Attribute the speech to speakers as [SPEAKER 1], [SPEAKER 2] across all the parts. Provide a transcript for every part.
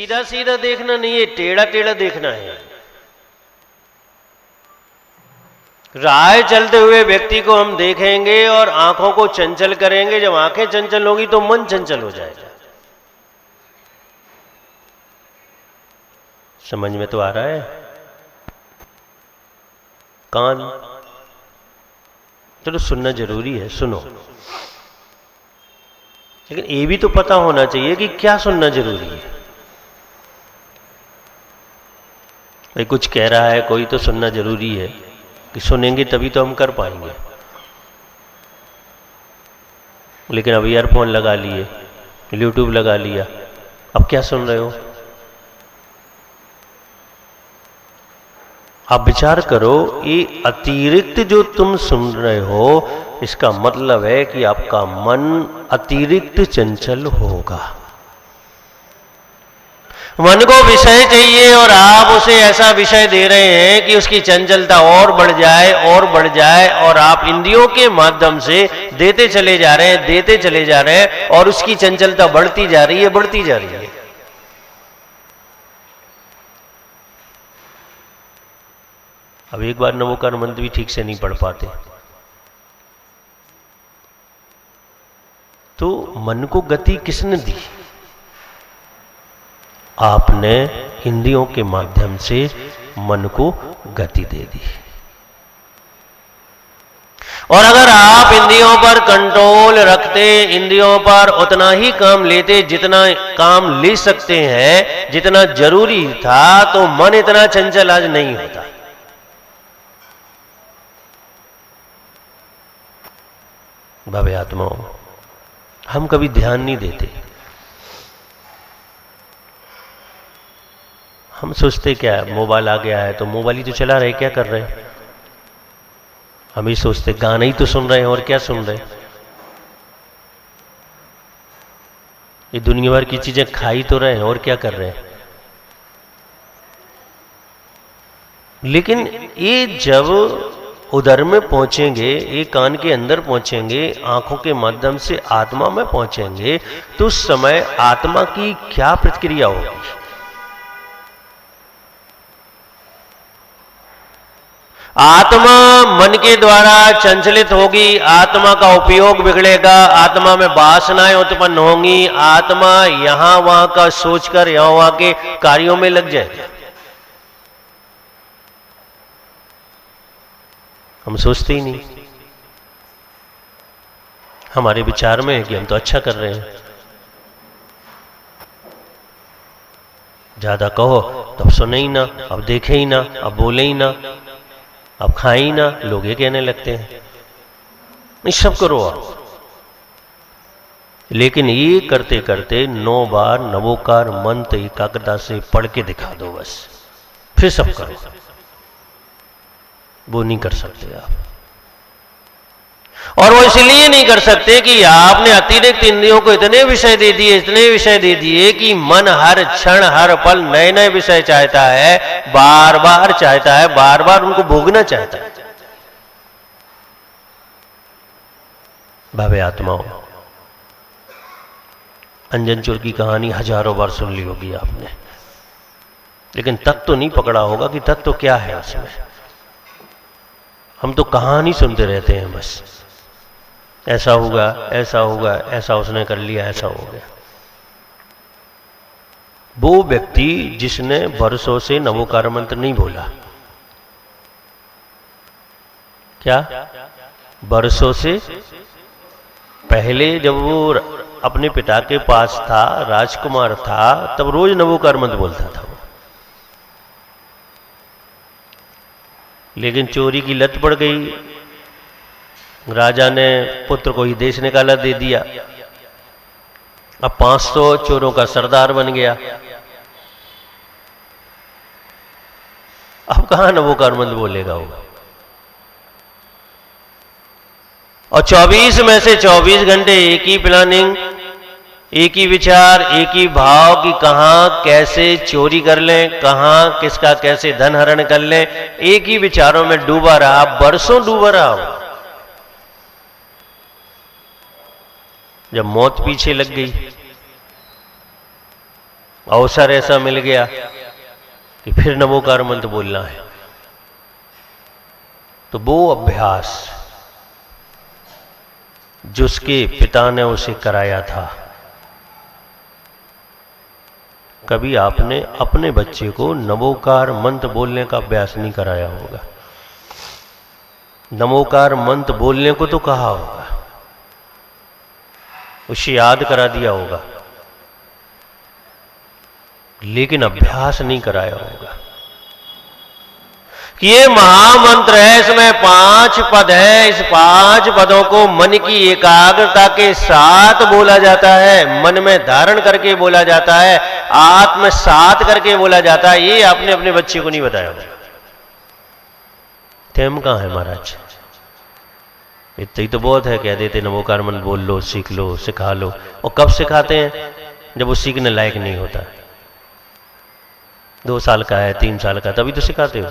[SPEAKER 1] सीधा सीधा देखना नहीं है, टेढ़ा टेढ़ा देखना है। राह चलते हुए व्यक्ति को हम देखेंगे और आंखों को चंचल करेंगे। जब आंखें चंचल होगी तो मन चंचल हो जाएगा। समझ में तो आ रहा है? कान चलो सुनना जरूरी है, सुनो, लेकिन ये भी तो पता होना चाहिए कि क्या सुनना जरूरी है। भाई कुछ कह रहा है कोई तो सुनना जरूरी है, कि सुनेंगे तभी तो हम कर पाएंगे। लेकिन अब ईयरफोन लगा लिए, यूट्यूब लगा लिया, अब क्या सुन रहे हो? आप विचार करो, ये अतिरिक्त जो तुम सुन रहे हो, इसका मतलब है कि आपका मन अतिरिक्त चंचल होगा। मन को विषय चाहिए और आप उसे ऐसा विषय दे रहे हैं कि उसकी चंचलता और बढ़ जाए और बढ़ जाए, और आप इंद्रियों के माध्यम से देते चले जा रहे हैं, देते चले जा रहे हैं, और उसकी चंचलता बढ़ती जा रही है, बढ़ती जा रही है। अब एक बार नवोकार मंत्र भी ठीक से नहीं पढ़ पाते तो मन को गति किसने दी? आपने इंद्रियों के माध्यम से मन को गति दे दी। और अगर आप इंद्रियों पर कंट्रोल रखते, इंद्रियों पर उतना ही काम लेते जितना काम ले सकते हैं, जितना जरूरी था, तो मन इतना चंचल आज नहीं होता। भव्य आत्माओं, हम कभी ध्यान नहीं देते। हम सोचते क्या है, मोबाइल आ गया है तो मोबाइल ही तो चला रहे, क्या कर रहे हैं? हम ही सोचते गाना ही तो सुन रहे हैं, और क्या सुन रहे हैं? ये दुनिया भर की चीजें खा ही तो रहे हैं, और क्या कर रहे हैं? लेकिन ये जब उदर में पहुंचेंगे, ये कान के अंदर पहुंचेंगे, आंखों के माध्यम से आत्मा में पहुंचेंगे, तो उस समय आत्मा की क्या प्रतिक्रिया होगी? आत्मा मन के द्वारा चंचलित होगी, आत्मा का उपयोग बिगड़ेगा, आत्मा में वासनाएं उत्पन्न होंगी, आत्मा यहां वहां का सोचकर यहां वहां के कार्यों में लग जाएगा। हम सोचते ही नहीं, हमारे विचार में है कि हम तो अच्छा कर रहे हैं। ज्यादा कहो तो अब सुने ही ना, अब देखे ही ना, अब बोले ही ना, अब खाए ही ना, लोग ये कहने लगते हैं। नहीं, सब करो आप, लेकिन ये करते करते 9 बार नवोकार मंत्र एकाग्रता से पढ़ के दिखा दो बस, फिर सब करो। वो नहीं कर सकते आप, और वो इसलिए नहीं कर सकते कि आपने अतिरिक्त इंद्रियों को इतने विषय दे दिए, इतने विषय दे दिए कि मन हर क्षण हर पल नए नए विषय चाहता है, बार बार चाहता है, बार बार उनको भोगना चाहता है। भव्य आत्माओं, अंजन चोर की कहानी हजारों बार सुन ली होगी आपने, लेकिन तत्व तो नहीं पकड़ा होगा कि तत्व तो क्या है उसमें। हम तो कहानी सुनते रहते हैं बस, ऐसा होगा, ऐसा होगा, ऐसा उसने कर लिया, ऐसा हो गया। वो व्यक्ति जिसने वर्षों से नवोकार मंत्र नहीं बोला, क्या वर्षों से पहले जब वो अपने पिता के पास था, राजकुमार था, तब रोज नवोकार मंत्र बोलता था वो। लेकिन चोरी की लत पड़ गई, राजा ने पुत्र को ही देश निकाला दे दिया, अब 500 चोरों का सरदार बन गया। अब कहां नवोकार मंत्र बोलेगा वो? और 24 में से 24 घंटे एक ही प्लानिंग, एक ही विचार, एक ही भाव कि कहां कैसे चोरी कर लें, कहां किसका कैसे धन हरण कर लें, एक ही विचारों में डूबा रहा, बरसों डूबा रहा। जब मौत पीछे लग गई, अवसर ऐसा मिल गया कि फिर नमोकार मंत्र बोलना है, तो वो अभ्यास जो उसके पिता ने उसे कराया था, कभी आपने अपने बच्चे को नमोकार मंत्र बोलने का अभ्यास नहीं कराया होगा। नमोकार मंत्र बोलने को तो कहा होगा, उसे याद करा दिया होगा, लेकिन अभ्यास नहीं कराया होगा कि ये महामंत्र है, इसमें 5 पद है, इस 5 पदों को मन की एकाग्रता के साथ बोला जाता है, मन में धारण करके बोला जाता है, आत्मसात करके बोला जाता है। ये आपने अपने बच्चे को नहीं बताया। टाइम कहां है महाराज? इतना ही तो बहुत है, कह देते नमोकार मंत्र बोल लो, सीख लो, सिखा लो। और कब सिखाते हैं? जब वो सीखने लायक नहीं होता। 2 साल का है, 3 साल का, तभी तो सिखाते हो।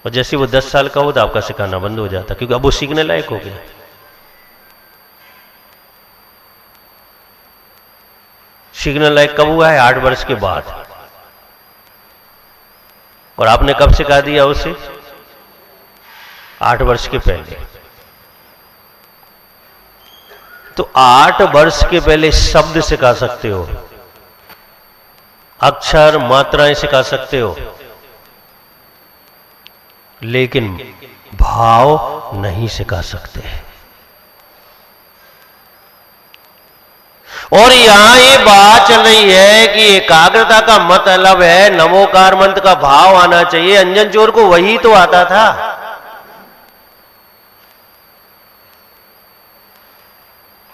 [SPEAKER 1] और जैसे वो 10 साल का हो तो आपका सिखाना बंद हो जाता, क्योंकि अब वो सीखने लायक हो गया। सीखने लायक कब हुआ है? 8 वर्ष के बाद। और आपने कब सिखा दिया उसे? 8 वर्ष के पहले। तो 8 वर्ष के पहले शब्द सिखा सकते हो, अक्षर मात्राएं सिखा सकते हो, लेकिन भाव नहीं सिखा सकते। और यहां ये बात चल रही है कि एकाग्रता का मतलब है नमोकार मंत्र का भाव आना चाहिए। अंजन चोर को वही तो आता था।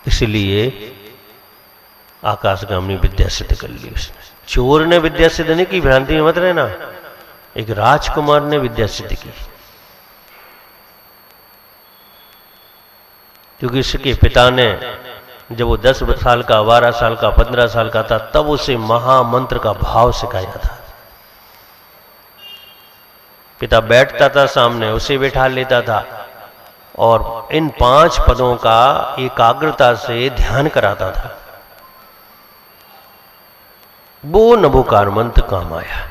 [SPEAKER 1] इसलिए आकाशगामी विद्या सिद्ध कर ली उसने। चोर ने विद्या सिद्ध नहीं की, भ्रांति में मत रहना। एक राजकुमार ने विद्या सिद्ध की, क्योंकि उसके पिता ने जब वो 10 साल का, 12 साल का, 15 साल का था, तब उसे महामंत्र का भाव सिखाया था। पिता बैठता था सामने, उसे बैठा लेता था और इन 5 पदों का एकाग्रता से ध्यान कराता था। वो नमोकार मंत्र काम आया।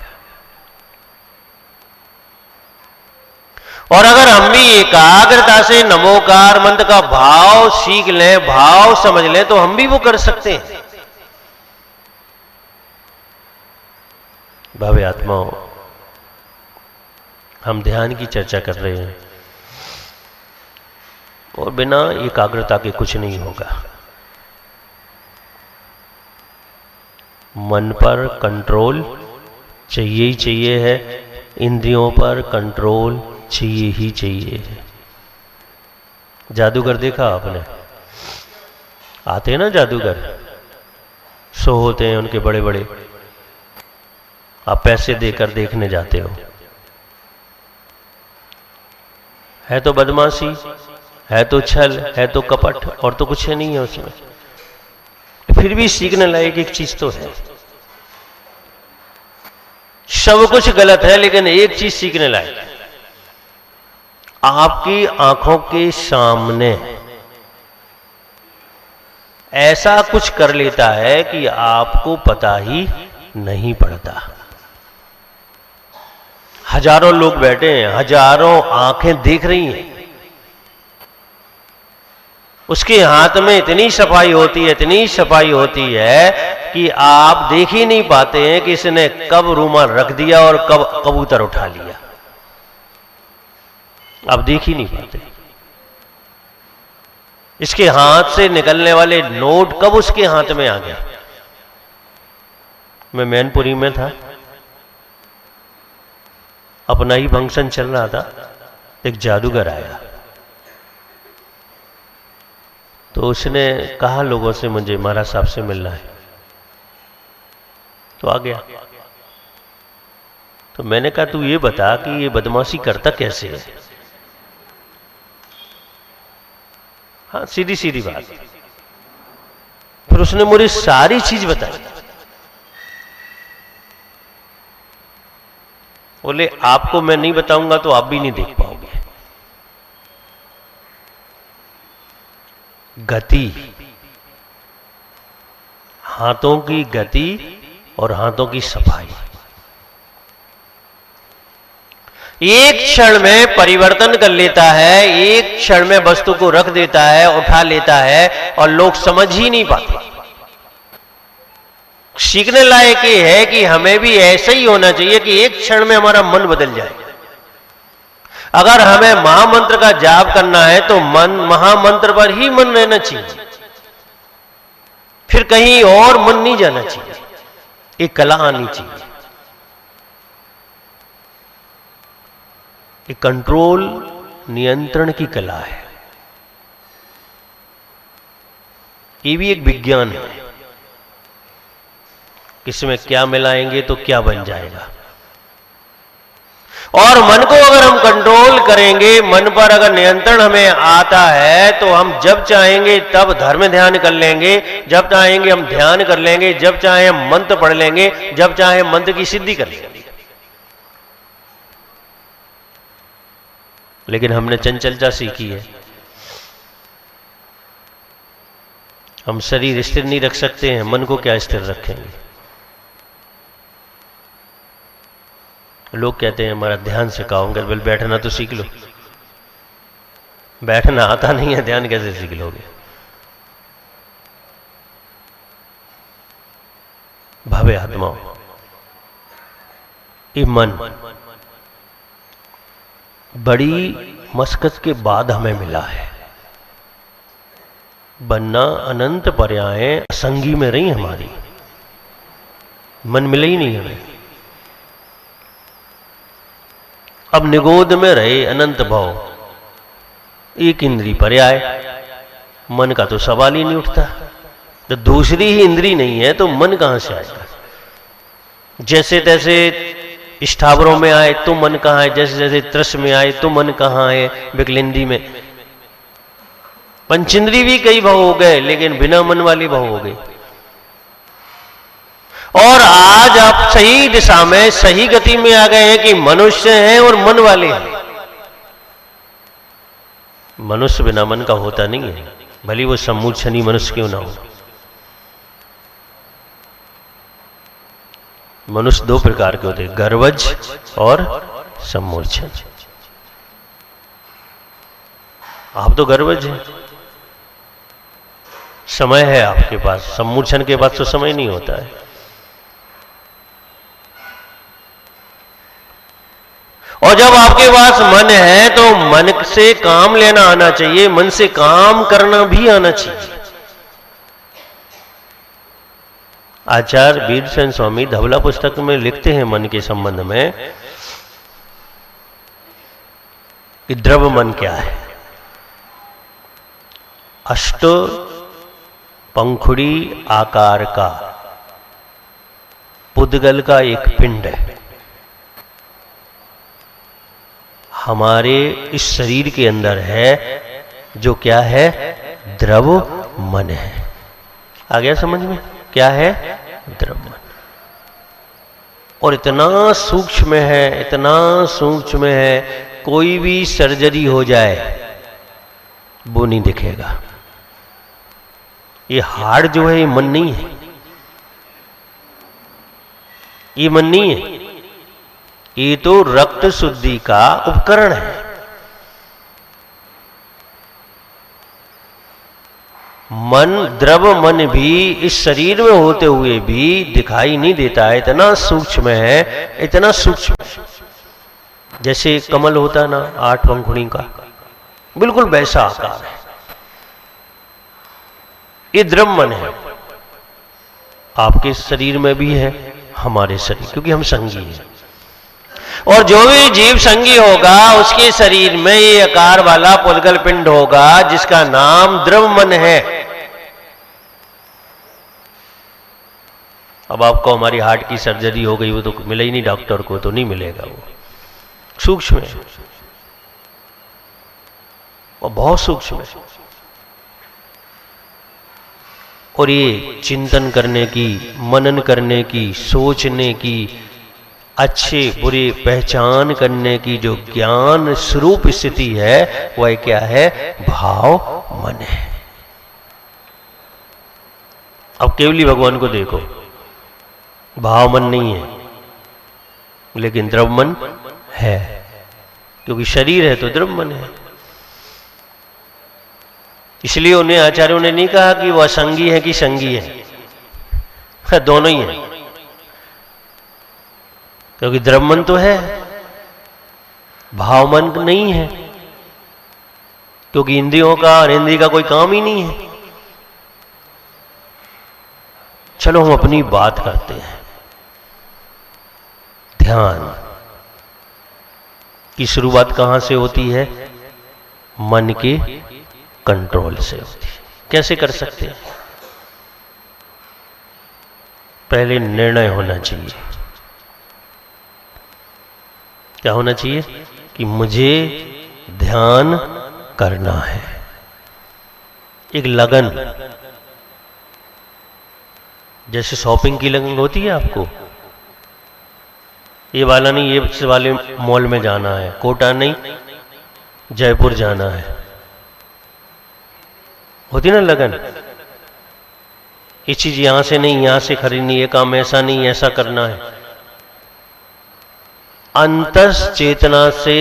[SPEAKER 1] और अगर हम भी एकाग्रता से नमोकार मंत्र का भाव सीख लें, भाव समझ लें, तो हम भी वो कर सकते हैं। भव्य आत्माओं, हम ध्यान की चर्चा कर रहे हैं और बिना एकाग्रता के कुछ नहीं होगा। मन पर कंट्रोल चाहिए ही चाहिए है, इंद्रियों पर कंट्रोल चाहिए ही चाहिए है। जादूगर देखा आपने? आते हैं ना जादूगर, शो होते हैं उनके बड़े बड़े, आप पैसे देकर देखने जाते हो। है तो बदमाशी, है तो छल, है तो कपट, और तो कुछ नहीं है उसमें। फिर भी सीखने लायक एक चीज तो है। सब कुछ गलत है, लेकिन एक चीज सीखने लायक है। आपकी आंखों के सामने ऐसा कुछ कर लेता है कि आपको पता ही नहीं पड़ता। हजारों लोग बैठे हैं, हजारों आंखें देख रही हैं, उसके हाथ में इतनी सफाई होती है, इतनी सफाई होती है कि आप देख ही नहीं पाते हैं कि इसने कब रूमाल रख दिया और कब कबूतर उठा लिया। आप देख ही नहीं पाते। इसके हाथ से निकलने वाले नोट कब उसके हाथ में आ गया। मैं मैनपुरी में था, अपना ही फंक्शन चल रहा था, एक जादूगर आया। तो उसने कहा लोगों से मुझे महाराज साहब से मिलना है, तो आ गया। तो मैंने कहा तू ये बता कि ये बदमाशी करता कैसे है। हाँ, सीधी सीधी बात। फिर उसने मुझे सारी चीज बताई। बोले आपको मैं नहीं बताऊंगा तो आप भी नहीं देख पाओगे। गति, हाथों की गति और हाथों की सफाई। एक क्षण में परिवर्तन कर लेता है, एक क्षण में वस्तु को रख देता है, उठा लेता है और लोग समझ ही नहीं पाते। सीखने लायक ये है कि हमें भी ऐसा ही होना चाहिए कि एक क्षण में हमारा मन बदल जाए। अगर हमें महामंत्र का जाप करना है तो मन महामंत्र पर ही मन रहना चाहिए, फिर कहीं और मन नहीं जाना चाहिए। एक कला आनी चाहिए, एक कंट्रोल, नियंत्रण की कला है। ये भी एक विज्ञान है, किसमें क्या मिलाएंगे तो क्या बन जाएगा। और मन को अगर हम कंट्रोल करेंगे, मन पर अगर नियंत्रण हमें आता है तो हम जब चाहेंगे तब धर्म ध्यान कर लेंगे, जब चाहेंगे हम ध्यान कर लेंगे, जब चाहे हम मंत्र पढ़ लेंगे, जब चाहे मंत्र की सिद्धि कर लेंगे। लेकिन हमने चंचलता सीखी है। हम शरीर स्थिर नहीं रख सकते हैं, मन को क्या स्थिर रखेंगे। लोग कहते हैं हमारा ध्यान सिखाओगे, बोल बैठना तो सीख लो। बैठना आता नहीं है, ध्यान कैसे सीख लोगे। भव्य आत्माओं, ये मन बड़ी मशक्कत के बाद हमें मिला है, वरना अनंत पर्यायें असंगी में रही हमारी, मन मिले ही नहीं हमें। अब निगोद में रहे अनंत भाव, एक इंद्री पर्याय, मन का तो सवाल ही नहीं उठता। तो दूसरी ही इंद्री नहीं है तो मन कहां से आएगा। जैसे तैसे स्थावरों में आए तो मन कहां है, जैसे जैसे त्रस में आए तो मन कहां है, विकलिंदी में। पंचेंद्री भी कई भाव हो गए, लेकिन बिना मन वाली भाव हो गई। और आज आप सही दिशा में, सही गति में आ गए हैं कि मनुष्य हैं और मन वाले हैं। मनुष्य बिना मन का होता नहीं है, भले वो सम्मूर्छनी मनुष्य क्यों ना हो। मनुष्य दो प्रकार के होते हैं, गर्वज और सम्मूर्छन। आप तो गर्वज हैं, समय है आपके पास, सम्मूर्छन के बाद तो समय नहीं होता है। और जब आपके पास मन है तो मन से काम लेना आना चाहिए, मन से काम करना भी आना चाहिए। आचार्य वीरसेन स्वामी धवला पुस्तक में लिखते हैं मन के संबंध में कि द्रव्य मन क्या है। अष्ट पंखुड़ी आकार का पुद्गल का एक पिंड है, हमारे इस शरीर के अंदर है, जो क्या है, द्रव मन है। आ गया समझ में, क्या है, द्रव मन। और इतना सूक्ष्म है, इतना सूक्ष्म है, कोई भी सर्जरी हो जाए वो नहीं दिखेगा। ये हार्ट जो है ये मन नहीं है, ये मन नहीं है, ये तो रक्त शुद्धि का उपकरण है। मन, द्रव मन भी इस शरीर में होते हुए भी दिखाई नहीं देता है, इतना सूक्ष्म है, इतना सूक्ष्म। जैसे कमल होता है ना 8 पंखुड़ी का, बिल्कुल वैसा आकार है। ये द्रव मन है, आपके शरीर में भी है, हमारे शरीर, क्योंकि हम संगी हैं। और जो भी जीव संगी होगा उसके शरीर में ये आकार वाला पुद्गल पिंड होगा, जिसका नाम द्रव मन है। अब आपको हमारी हार्ट की सर्जरी हो गई, वो तो मिले ही नहीं, डॉक्टर को तो नहीं मिलेगा, वो सूक्ष्म है, वो बहुत सूक्ष्म है। और ये चिंतन करने की, मनन करने की, सोचने की, अच्छे बुरे पहचान करने की जो ज्ञान स्वरूप स्थिति है, वह क्या है, भाव मन है। अब केवली भगवान को देखो, भाव मन नहीं है, लेकिन द्रव्य मन है, क्योंकि शरीर है तो द्रव्य मन है। इसलिए उन्हें आचार्यों ने नहीं कहा कि वो असंगी है कि संगी है, दोनों ही है, क्योंकि द्रव्य मन तो है, भाव मन नहीं है, क्योंकि इंद्रियों का और इंद्रिय का कोई काम ही नहीं है। चलो हम अपनी बात करते हैं। ध्यान की शुरुआत कहां से होती है? मन के कंट्रोल से होती है। कैसे कर सकते हैं? पहले निर्णय होना चाहिए। क्या होना चाहिए? कि मुझे ध्यान करना है। एक लगन, जैसे शॉपिंग की लगन होती है आपको, ये वाला नहीं, ये वाले मॉल में जाना है, कोटा नहीं जयपुर जाना है, होती ना लगन। ये चीज यहां से नहीं यहां से खरीदनी, ये काम ऐसा नहीं ऐसा करना है। अंतस चेतना से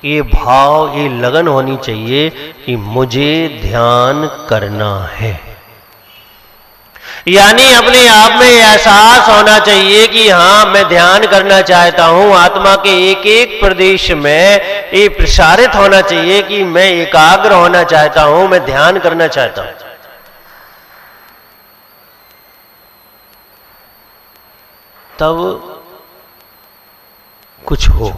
[SPEAKER 1] ये भाव, ये लगन होनी चाहिए कि मुझे ध्यान करना है। यानी अपने आप में एहसास होना चाहिए कि हां मैं ध्यान करना चाहता हूं। आत्मा के एक एक प्रदेश में ये प्रसारित होना चाहिए कि मैं एकाग्र होना चाहता हूं, मैं ध्यान करना चाहता हूं। तब कुछ हो।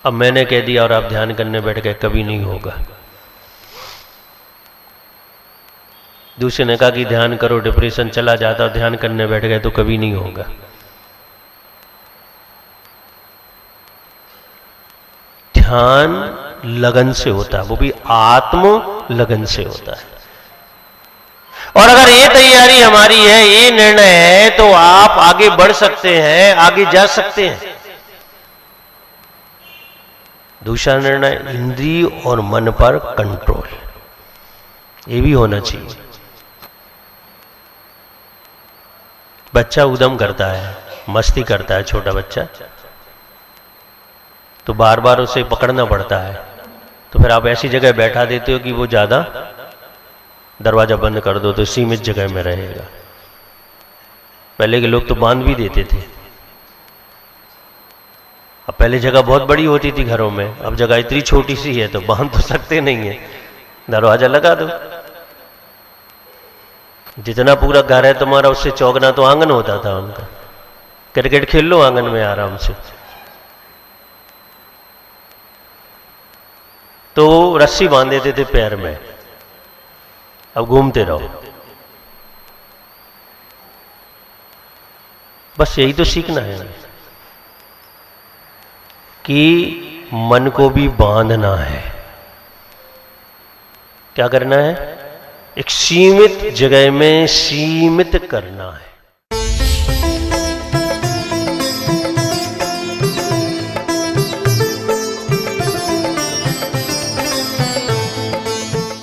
[SPEAKER 1] अब मैंने कह दिया और आप ध्यान करने बैठ गए, कभी नहीं होगा। दूसरे ने कहा कि ध्यान करो, डिप्रेशन चला जाता, और ध्यान करने बैठ गए तो कभी नहीं होगा। ध्यान लगन से होता है, वो भी आत्म लगन से होता है। और अगर ये तैयारी हमारी है, ये निर्णय है, तो आप आगे बढ़ सकते हैं, आगे जा सकते हैं। दूसरा निर्णय, इंद्रिय और मन पर कंट्रोल, ये भी होना चाहिए। बच्चा उद्यम करता है, मस्ती करता है, छोटा बच्चा, तो बार बार उसे पकड़ना पड़ता है। तो फिर आप ऐसी जगह बैठा देते हो कि वो ज्यादा, दरवाजा बंद कर दो तो सीमित जगह में रहेगा। पहले के लोग तो बांध भी देते थे। अब पहले जगह बहुत बड़ी होती थी घरों में, अब जगह इतनी छोटी सी है तो बांध तो सकते नहीं है, दरवाजा लगा दो। जितना पूरा घर है तुम्हारा, उससे चौगना तो आंगन होता था उनका। क्रिकेट खेल लो आंगन में आराम से। तो रस्सी बांध देते थे पैर में, अब घूमते रहो। बस यही तो सीखना है कि मन को भी बांधना है। क्या करना है? एक सीमित जगह में सीमित करना है।